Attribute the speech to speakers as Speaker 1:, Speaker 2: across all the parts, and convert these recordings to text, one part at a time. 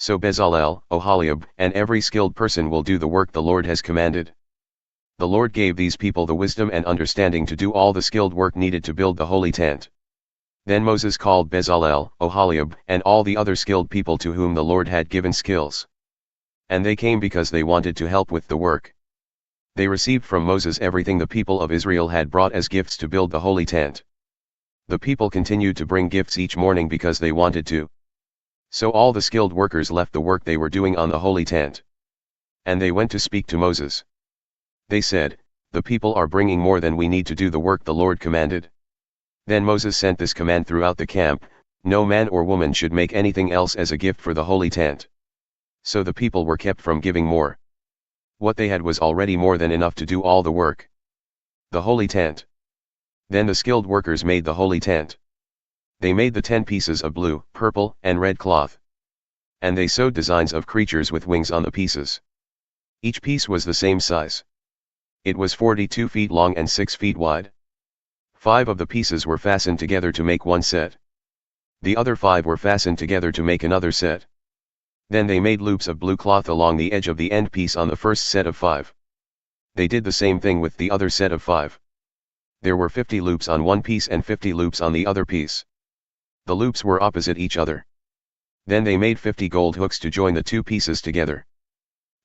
Speaker 1: So Bezalel, Oholiab, and every skilled person will do the work the Lord has commanded. The Lord gave these people the wisdom and understanding to do all the skilled work needed to build the holy tent. Then Moses called Bezalel, Oholiab, and all the other skilled people to whom the Lord had given skills. And they came because they wanted to help with the work. They received from Moses everything the people of Israel had brought as gifts to build the holy tent. The people continued to bring gifts each morning because they wanted to. So all the skilled workers left the work they were doing on the holy tent. And they went to speak to Moses. They said, "The people are bringing more than we need to do the work the Lord commanded." Then Moses sent this command throughout the camp: no man or woman should make anything else as a gift for the holy tent. So the people were kept from giving more. What they had was already more than enough to do all the work. The holy tent. Then the skilled workers made the holy tent. They made the 10 pieces of blue, purple, and red cloth. And they sewed designs of creatures with wings on the pieces. Each piece was the same size. It was 42 feet long and 6 feet wide. 5 of the pieces were fastened together to make one set. The other 5 were fastened together to make another set. Then they made loops of blue cloth along the edge of the end piece on the first set of 5. They did the same thing with the other set of 5. There were 50 loops on one piece and 50 loops on the other piece. The loops were opposite each other. Then they made 50 gold hooks to join the 2 pieces together.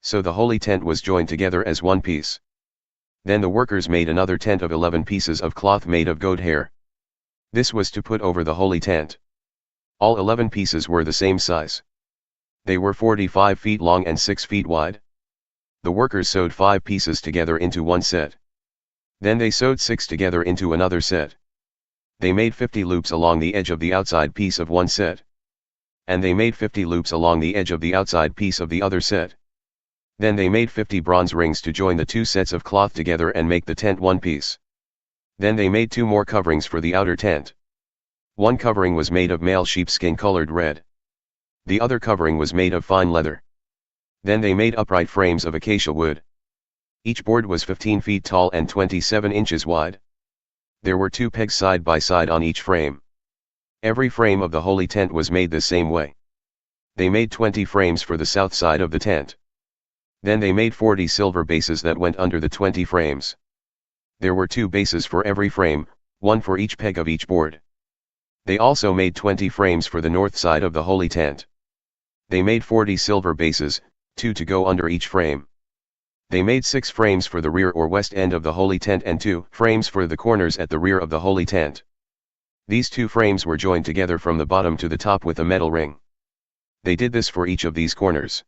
Speaker 1: So the holy tent was joined together as one piece. Then the workers made another tent of 11 pieces of cloth made of goat hair. This was to put over the holy tent. All 11 pieces were the same size. They were 45 feet long and 6 feet wide. The workers sewed 5 pieces together into one set. Then they sewed 6 together into another set. They made 50 loops along the edge of the outside piece of one set. And they made 50 loops along the edge of the outside piece of the other set. Then they made 50 bronze rings to join the 2 sets of cloth together and make the tent one piece. Then they made 2 more coverings for the outer tent. One covering was made of male sheepskin colored red. The other covering was made of fine leather. Then they made upright frames of acacia wood. Each board was 15 feet tall and 27 inches wide. There were 2 pegs side by side on each frame. Every frame of the holy tent was made the same way. They made 20 frames for the south side of the tent. Then they made 40 silver bases that went under the 20 frames. There were 2 bases for every frame, one for each peg of each board. They also made 20 frames for the north side of the holy tent. They made 40 silver bases, 2 to go under each frame. They made 6 frames for the rear or west end of the holy tent and 2 frames for the corners at the rear of the holy tent. These 2 frames were joined together from the bottom to the top with a metal ring. They did this for each of these corners.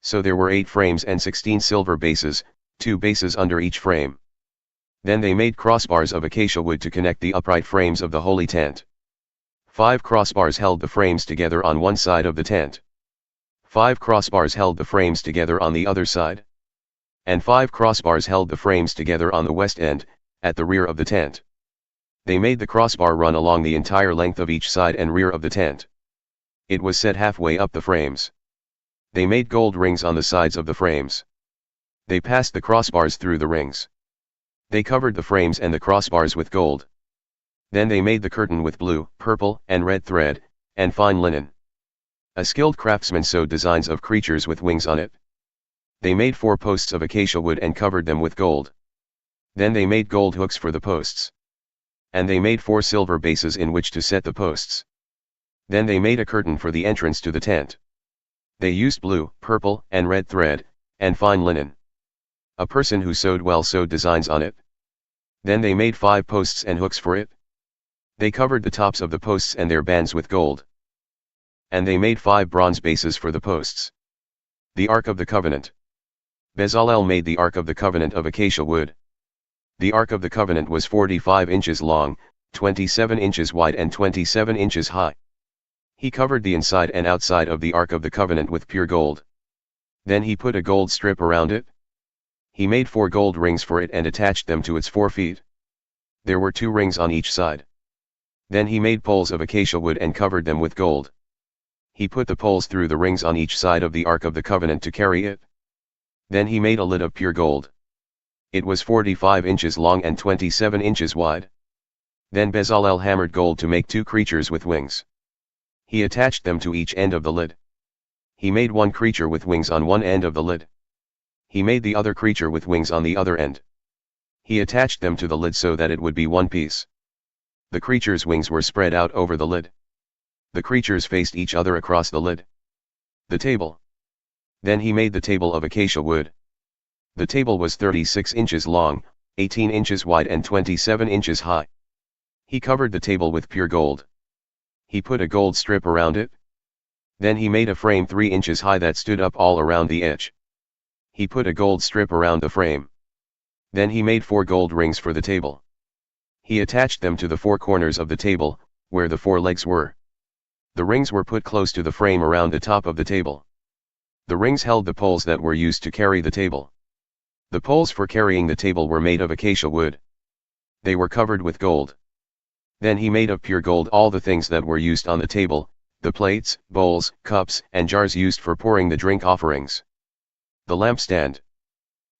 Speaker 1: So there were 8 frames and 16 silver bases, 2 bases under each frame. Then they made crossbars of acacia wood to connect the upright frames of the holy tent. 5 crossbars held the frames together on one side of the tent. 5 crossbars held the frames together on the other side. And 5 crossbars held the frames together on the west end, at the rear of the tent. They made the crossbar run along the entire length of each side and rear of the tent. It was set halfway up the frames. They made gold rings on the sides of the frames. They passed the crossbars through the rings. They covered the frames and the crossbars with gold. Then they made the curtain with blue, purple, and red thread, and fine linen. A skilled craftsman sewed designs of creatures with wings on it. They made 4 posts of acacia wood and covered them with gold. Then they made gold hooks for the posts. And they made 4 silver bases in which to set the posts. Then they made a curtain for the entrance to the tent. They used blue, purple, and red thread, and fine linen. A person who sewed well sewed designs on it. Then they made 5 posts and hooks for it. They covered the tops of the posts and their bands with gold. And they made 5 bronze bases for the posts. The Ark of the Covenant. Bezalel made the Ark of the Covenant of acacia wood. The Ark of the Covenant was 45 inches long, 27 inches wide and 27 inches high. He covered the inside and outside of the Ark of the Covenant with pure gold. Then he put a gold strip around it. He made 4 gold rings for it and attached them to its 4 feet. There were 2 rings on each side. Then he made poles of acacia wood and covered them with gold. He put the poles through the rings on each side of the Ark of the Covenant to carry it. Then he made a lid of pure gold. It was 45 inches long and 27 inches wide. Then Bezalel hammered gold to make 2 creatures with wings. He attached them to each end of the lid. He made one creature with wings on one end of the lid. He made the other creature with wings on the other end. He attached them to the lid so that it would be one piece. The creature's wings were spread out over the lid. The creatures faced each other across the lid. The table. Then he made the table of acacia wood. The table was 36 inches long, 18 inches wide and 27 inches high. He covered the table with pure gold. He put a gold strip around it. Then he made a frame 3 inches high that stood up all around the edge. He put a gold strip around the frame. Then he made 4 gold rings for the table. He attached them to the 4 corners of the table, where the 4 legs were. The rings were put close to the frame around the top of the table. The rings held the poles that were used to carry the table. The poles for carrying the table were made of acacia wood. They were covered with gold. Then he made of pure gold all the things that were used on the table, the plates, bowls, cups, and jars used for pouring the drink offerings. The lampstand.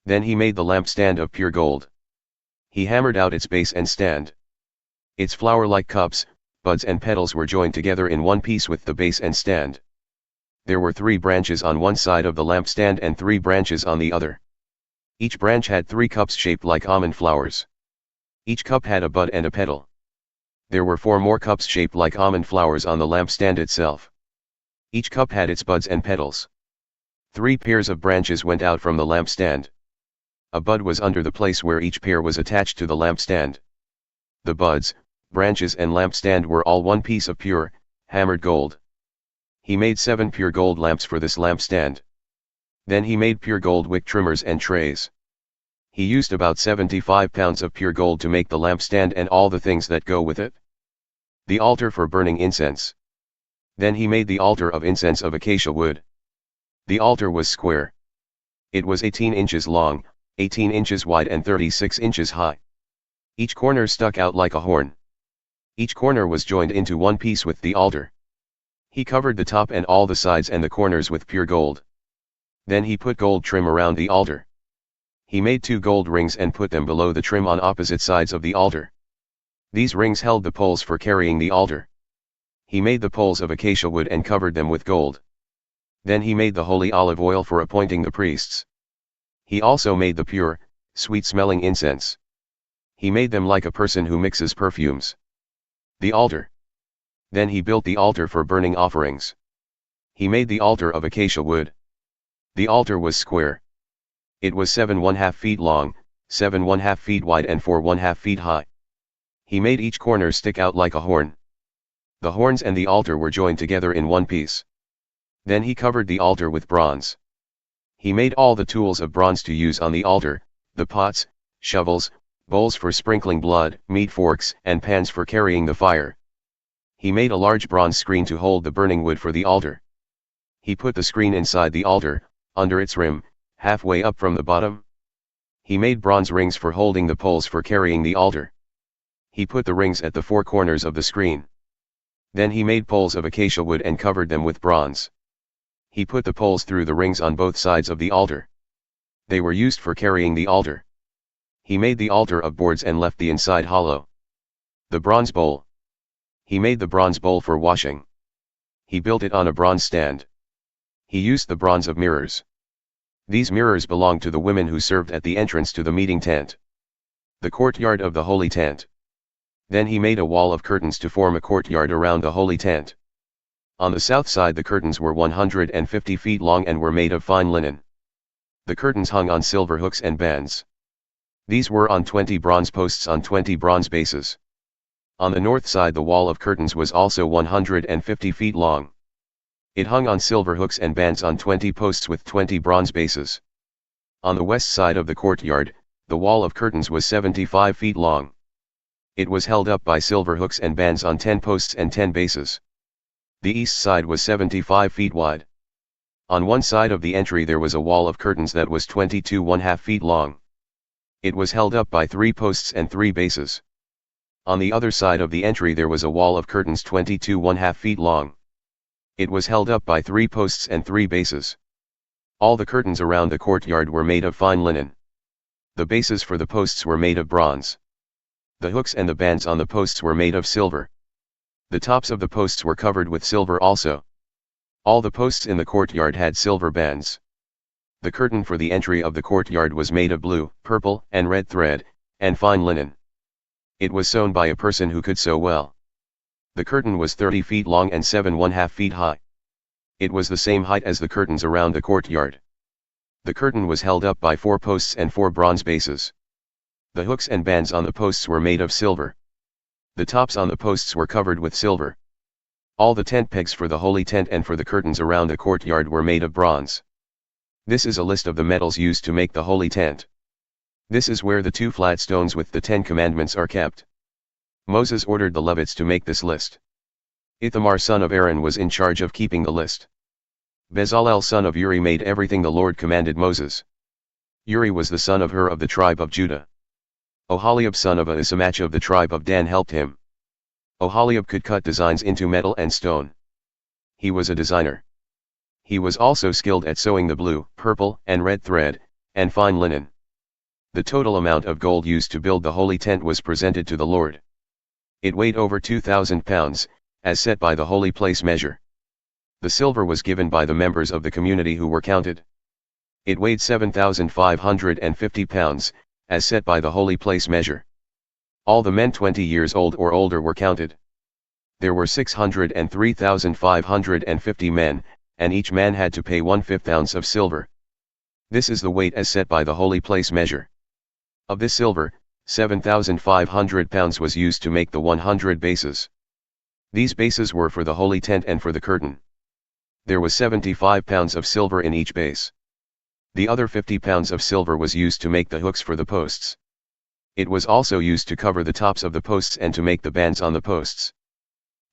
Speaker 1: Then he made the lampstand of pure gold. He hammered out its base and stand. Its flower-like cups, buds and petals were joined together in one piece with the base and stand. There were 3 branches on one side of the lampstand and 3 branches on the other. Each branch had 3 cups shaped like almond flowers. Each cup had a bud and a petal. There were 4 more cups shaped like almond flowers on the lampstand itself. Each cup had its buds and petals. 3 pairs of branches went out from the lampstand. A bud was under the place where each pair was attached to the lampstand. The buds, branches and lampstand were all one piece of pure, hammered gold. He made 7 pure gold lamps for this lampstand. Then he made pure gold wick trimmers and trays. He used about 75 pounds of pure gold to make the lampstand and all the things that go with it. The altar for burning incense. Then he made the altar of incense of acacia wood. The altar was square. It was 18 inches long, 18 inches wide and 36 inches high. Each corner stuck out like a horn. Each corner was joined into one piece with the altar. He covered the top and all the sides and the corners with pure gold. Then he put gold trim around the altar. He made 2 gold rings and put them below the trim on opposite sides of the altar. These rings held the poles for carrying the altar. He made the poles of acacia wood and covered them with gold. Then he made the holy olive oil for appointing the priests. He also made the pure, sweet-smelling incense. He made them like a person who mixes perfumes. The altar. Then he built the altar for burning offerings. He made the altar of acacia wood. The altar was square. It was 7½ feet long, 7½ feet wide and 4½ feet high. He made each corner stick out like a horn. The horns and the altar were joined together in one piece. Then he covered the altar with bronze. He made all the tools of bronze to use on the altar, the pots, shovels, bowls for sprinkling blood, meat forks, and pans for carrying the fire. He made a large bronze screen to hold the burning wood for the altar. He put the screen inside the altar, under its rim, halfway up from the bottom. He made bronze rings for holding the poles for carrying the altar. He put the rings at the 4 corners of the screen. Then he made poles of acacia wood and covered them with bronze. He put the poles through the rings on both sides of the altar. They were used for carrying the altar. He made the altar of boards and left the inside hollow. The bronze bowl. He made the bronze bowl for washing. He built it on a bronze stand. He used the bronze of mirrors. These mirrors belonged to the women who served at the entrance to the meeting tent. The courtyard of the holy tent. Then he made a wall of curtains to form a courtyard around the holy tent. On the south side the curtains were 150 feet long and were made of fine linen. The curtains hung on silver hooks and bands. These were on 20 bronze posts on 20 bronze bases. On the north side the wall of curtains was also 150 feet long. It hung on silver hooks and bands on 20 posts with 20 bronze bases. On the west side of the courtyard, the wall of curtains was 75 feet long. It was held up by silver hooks and bands on 10 posts and 10 bases. The east side was 75 feet wide. On one side of the entry there was a wall of curtains that was 22½ feet long. It was held up by 3 posts and 3 bases. On the other side of the entry there was a wall of curtains 22½ feet long. It was held up by 3 posts and 3 bases. All the curtains around the courtyard were made of fine linen. The bases for the posts were made of bronze. The hooks and the bands on the posts were made of silver. The tops of the posts were covered with silver also. All the posts in the courtyard had silver bands. The curtain for the entry of the courtyard was made of blue, purple, and red thread, and fine linen. It was sewn by a person who could sew well. The curtain was 30 feet long and 7½ feet high. It was the same height as the curtains around the courtyard. The curtain was held up by 4 posts and 4 bronze bases. The hooks and bands on the posts were made of silver. The tops on the posts were covered with silver. All the tent pegs for the holy tent and for the curtains around the courtyard were made of bronze. This is a list of the metals used to make the holy tent. This is where the 2 flat stones with the 10 commandments are kept. Moses ordered the Levites to make this list. Ithamar son of Aaron was in charge of keeping the list. Bezalel son of Uri made everything the Lord commanded Moses. Uri was the son of Hur of the tribe of Judah. Oholiab son of Ahisamach of the tribe of Dan helped him. Oholiab could cut designs into metal and stone. He was a designer. He was also skilled at sewing the blue, purple, and red thread, and fine linen. The total amount of gold used to build the holy tent was presented to the Lord. It weighed over 2,000 pounds, as set by the holy place measure. The silver was given by the members of the community who were counted. It weighed 7,550 pounds, as set by the holy place measure. All the men 20 years old or older were counted. There were 603,550 men, and each man had to pay 1/5 ounce of silver. This is the weight as set by the holy place measure. Of this silver, 7,500 pounds was used to make the 100 bases. These bases were for the holy tent and for the curtain. There was 75 pounds of silver in each base. The other 50 pounds of silver was used to make the hooks for the posts. It was also used to cover the tops of the posts and to make the bands on the posts.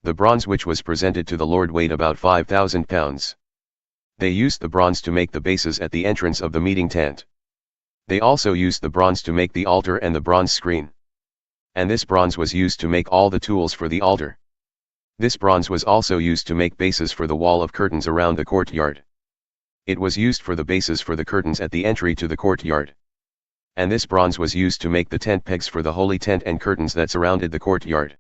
Speaker 1: The bronze which was presented to the Lord weighed about 5,000 pounds. They used the bronze to make the bases at the entrance of the meeting tent. They also used the bronze to make the altar and the bronze screen. And this bronze was used to make all the tools for the altar. This bronze was also used to make bases for the wall of curtains around the courtyard. It was used for the bases for the curtains at the entry to the courtyard. And this bronze was used to make the tent pegs for the holy tent and curtains that surrounded the courtyard.